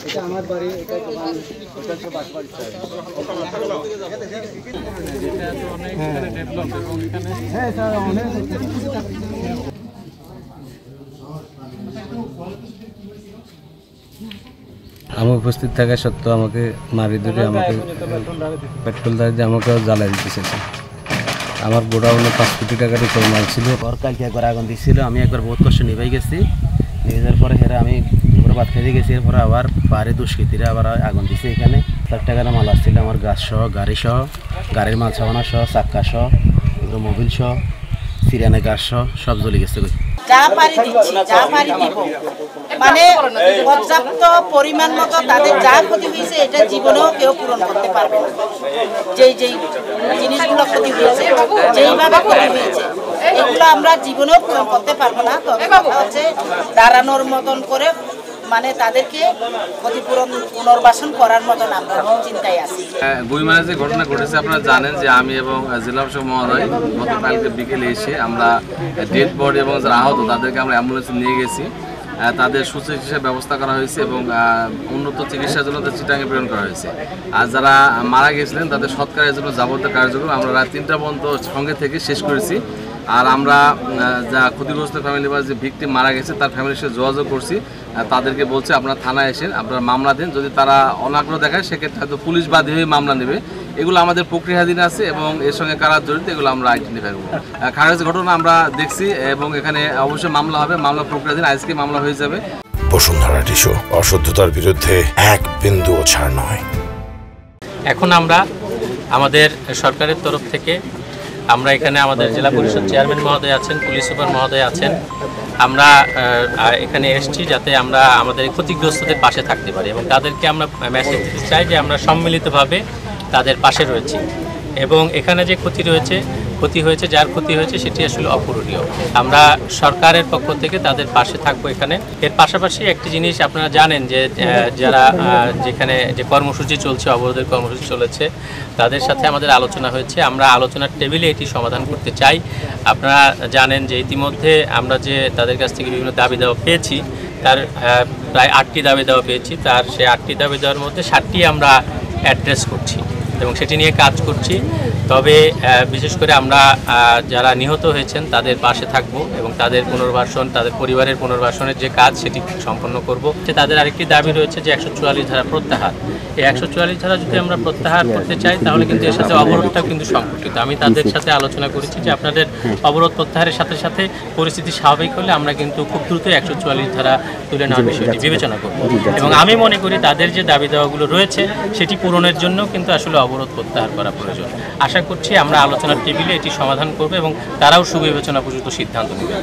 এটা আমার বাড়ি, এটা তোমার ওটা তো বাসবাড়ি চাই। এটা তো অনেক ডেভেলপ এবং এখানে হ্যাঁ স্যার অনেক আমি উপস্থিত থাকা সত্ত্বেও আমাকে মারি ধরে আমাকে পেট্রোল দিয়ে আমাকে জ্বালাই দিতে চেয়েছে। আমার গোডাউনে 5 কোটি টাকার উপর মাল ছিল। কালকে একবার আগুন দিয়েছিল, আমি একবার বহুত কষ্ট নিভাই গেছি। নিয়ে যাওয়ার পরে হেরা আমি দুপুরে ভাত খেতে গেছি, এরপরে আবার পাহাড়ে দুষ্কৃতীরা আবার আগুন দিয়েছে। এখানে 1 লাখ টাকার মাল আসছিল, আমার গাছ সহ, গাড়ি সহ, গাড়ির মাল ছাপানো সহ, চাক্কা সহ, এগুলো মোবিল সহ, সিরিয়ানে গাছ সহ সব জ্বলে গেছে। যা পারি দিচ্ছি, যা পারি দিব, মানে পর্যাপ্ত পরিমাণ মতো তাদের যা ক্ষতি হয়েছে এটা জীবনেও কেউ পূরণ করতে পারবে না। যেই জিনিসগুলো ক্ষতি হয়েছে, যেইভাবে ক্ষতি হয়েছে, এগুলো আমরা জীবনেও পূরণ করতে পারবো না। তবে কথা হচ্ছে দাঁড়ানোর মতন করে মানে তাদেরকে ক্ষতিপূরণ পুনর্বাসন করার মতন আমরা চিন্তায় আছি। বইমানে যে ঘটনা ঘটেছে আপনারা জানেন যে আমি এবং জেলা প্রশাসক মহোদয় গতকালকে বিকেলে এসে আমরা ডেড বডি এবং যারা আহত তাদেরকে আমরা অ্যাম্বুলেন্সে নিয়ে গেছি। তাদের সুচিকিৎসার ব্যবস্থা করা হয়েছে এবং উন্নত চিকিৎসার জন্য তাদের চিটাঙে প্রেরণ করা হয়েছে। আর যারা মারা গেছিলেন তাদের সৎকারের জন্য যাবতীয় কার্যক্রম আমরা রাত 3টা পর্যন্ত সঙ্গে থেকে শেষ করেছি। আর আমরা যা ক্ষতিগ্রস্ত ফ্যামিলি বা যে ভিকটিম মারা গেছে তার ফ্যামিলির সাথে যোগাযোগ করছি। তাদেরকে বলছে আপনারা থানায় এসেন, আপনারা মামলা দিন। যদি তারা অনাগ্রহ দেখায় সেক্ষেত্রে হয়তো পুলিশ বাদী হয়ে মামলা নেবে। এগুলো আমাদের প্রক্রিয়াধীন আছে এবং এর সঙ্গে কারা জড়িত এগুলো আমরা আইডেন্টিফাই করবো। খারাপ ঘটনা আমরা দেখছি এবং এখানে অবশ্যই মামলা হবে, মামলা প্রক্রিয়াধীন, আজকে মামলা হয়ে যাবে। বসুন্ধরা টিস্যু, অশুদ্ধতার বিরুদ্ধে এক বিন্দুও ছাড় নয়। এখন আমরা আমাদের সরকারের তরফ থেকে আমরা এখানে আমাদের জেলা পরিষদ চেয়ারম্যান মহোদয় আছেন, পুলিশ সুপার মহোদয় আছেন, আমরা এখানে এসেছি যাতে আমরা আমাদের ক্ষতিগ্রস্তদের পাশে থাকতে পারি এবং তাদেরকে আমরা মেসেজ দিতে চাই যে আমরা সম্মিলিতভাবে তাদের পাশে রয়েছি এবং এখানে যে ক্ষতি হয়েছে যার ক্ষতি হয়েছে সেটি আসলে অপূরণীয়। আমরা সরকারের পক্ষ থেকে তাদের পাশে থাকবো এখানে। এর পাশাপাশি একটি জিনিস আপনারা জানেন যে যারা যেখানে যে কর্মসূচি চলছে, অবরোধের কর্মসূচি চলেছে, তাদের সাথে আমাদের আলোচনা হয়েছে। আমরা আলোচনার টেবিলে এটি সমাধান করতে চাই। আপনারা জানেন যে ইতিমধ্যে আমরা যে তাদের কাছ থেকে বিভিন্ন দাবি দেওয়া পেয়েছি, তার প্রায় 8টি দাবি দেওয়া পেয়েছি। তার সেই 8টি দাবি দেওয়ার মধ্যে 7টি আমরা অ্যাড্রেস করছি এবং সেটি নিয়ে কাজ করছি। তবে বিশেষ করে আমরা যারা নিহত হয়েছেন তাদের পাশে থাকব এবং তাদের পুনর্বাসন, তাদের পরিবারের পুনর্বাসনের যে কাজ সেটি সম্পন্ন করব। তাদের আরেকটি দাবি রয়েছে যে 144 ধারা প্রত্যাহার। এই 144 ধারা যদি আমরা প্রত্যাহার করতে চাই তাহলে কিন্তু এর সাথে অবরোধটাও কিন্তু সম্পর্কিত। আমি তাদের সাথে আলোচনা করেছি যে আপনাদের অবরোধ প্রত্যাহারের সাথে সাথে পরিস্থিতি স্বাভাবিক হলে আমরা কিন্তু খুব দ্রুত 144 ধারা তুলে নেওয়ার বিষয়টি বিবেচনা করব এবং আমি মনে করি তাদের যে দাবি দেওয়াগুলো রয়েছে সেটি পূরণের জন্য কিন্তু আসলে অবরোধ প্রত্যাহার করা প্রয়োজন। আশা করছি আমরা আলোচনার টেবিলে এটি সমাধান করব এবং তারাও সুবিবেচনা পর্যন্ত সিদ্ধান্ত নেবে।